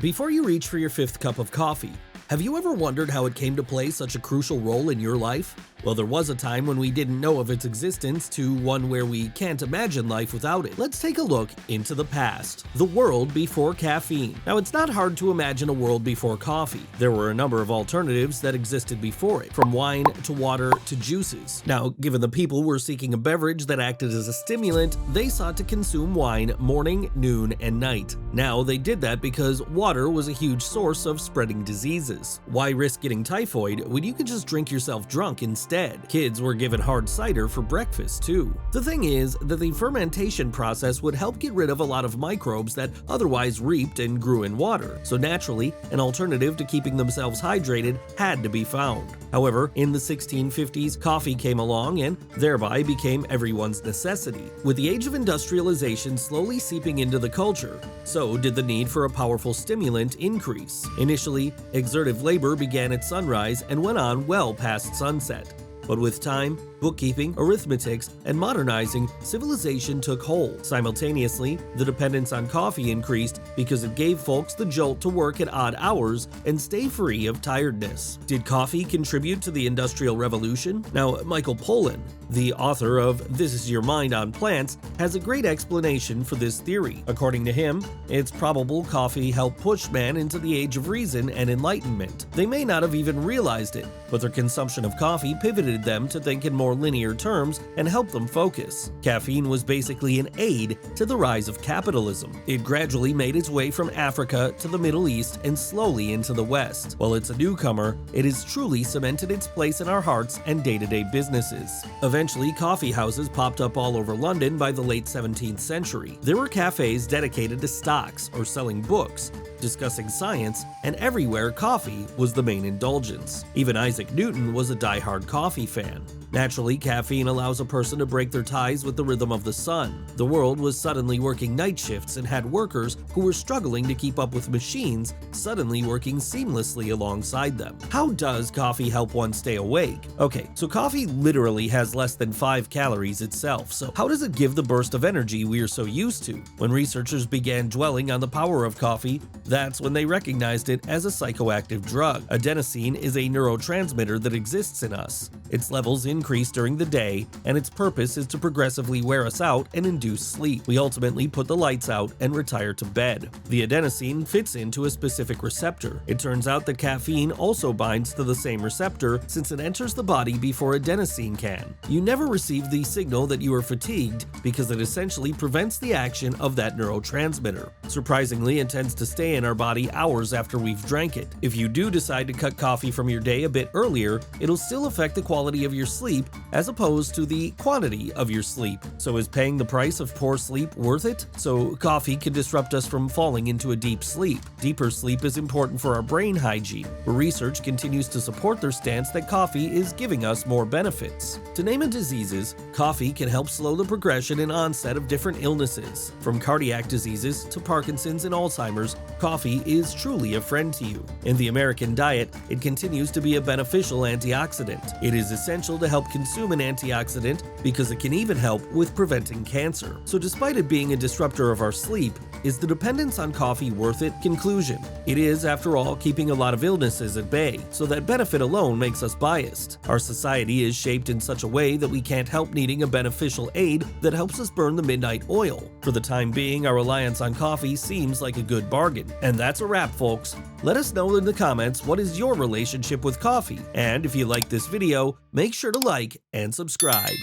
Before you reach for your fifth cup of coffee, have you ever wondered how it came to play such a crucial role in your life? Well, there was a time when we didn't know of its existence to one where we can't imagine life without it. Let's take a look into the past. The world before caffeine. Now, it's not hard to imagine a world before coffee. There were a number of alternatives that existed before it, from wine to water to juices. Now, given the people were seeking a beverage that acted as a stimulant, they sought to consume wine morning, noon, and night. Now, they did that because water was a huge source of spreading diseases. Why risk getting typhoid when you could just drink yourself drunk instead? Kids were given hard cider for breakfast too. The thing is that the fermentation process would help get rid of a lot of microbes that otherwise reaped and grew in water, so naturally, an alternative to keeping themselves hydrated had to be found. However, in the 1650s, coffee came along and thereby became everyone's necessity. With the age of industrialization slowly seeping into the culture, so did the need for a powerful stimulant increase. Initially, exertive labor began at sunrise and went on well past sunset. But with time, bookkeeping, arithmetics, and modernizing, civilization took hold. Simultaneously, the dependence on coffee increased because it gave folks the jolt to work at odd hours and stay free of tiredness. Did coffee contribute to the Industrial Revolution? Now, Michael Pollan, the author of This Is Your Mind on Plants, has a great explanation for this theory. According to him, it's probable coffee helped push man into the age of reason and enlightenment. They may not have even realized it, but their consumption of coffee pivoted them to think in more linear terms and helped them focus. Caffeine was basically an aid to the rise of capitalism. It gradually made its way from Africa to the Middle East and slowly into the West. While it's a newcomer, it has truly cemented its place in our hearts and day-to-day businesses. Eventually, coffee houses popped up all over London by the late 17th century. There were cafes dedicated to stocks or selling books, discussing science, and everywhere coffee was the main indulgence. Even Isaac Newton was a die-hard coffee fan. Naturally, caffeine allows a person to break their ties with the rhythm of the sun. The world was suddenly working night shifts and had workers who were struggling to keep up with machines suddenly working seamlessly alongside them. How does coffee help one stay awake? Okay, so coffee literally has less than 5 calories itself, so how does it give the burst of energy we are so used to? When researchers began dwelling on the power of coffee, that's when they recognized it as a psychoactive drug. Adenosine is a neurotransmitter that exists in us. Its levels increase during the day, and its purpose is to progressively wear us out and induce sleep. We ultimately put the lights out and retire to bed. The adenosine fits into a specific receptor. It turns out that caffeine also binds to the same receptor since it enters the body before adenosine can. You never receive the signal that you are fatigued because it essentially prevents the action of that neurotransmitter. Surprisingly, it tends to stay in our body hours after we've drank it. If you do decide to cut coffee from your day a bit earlier, it'll still affect the quality of your sleep as opposed to the quantity of your sleep. So is paying the price of poor sleep worth it? So coffee can disrupt us from falling into a deep sleep. Deeper sleep is important for our brain hygiene, where research continues to support their stance that coffee is giving us more benefits. To name it diseases, coffee can help slow the progression and onset of different illnesses. From cardiac diseases to Parkinson's and Alzheimer's, coffee is truly a friend to you. In the American diet, it continues to be a beneficial antioxidant. It is essential to help consume an antioxidant because it can even help with preventing cancer. So despite it being a disruptor of our sleep, is the dependence on coffee worth it? Conclusion: it is, after all, keeping a lot of illnesses at bay, so that benefit alone makes us biased. Our society is shaped in such a way that we can't help needing a beneficial aid that helps us burn the midnight oil. For the time being, our reliance on coffee seems like a good bargain. And that's a wrap, folks. Let us know in the comments what is your relationship with coffee, and if you like this video, make sure to like and subscribe.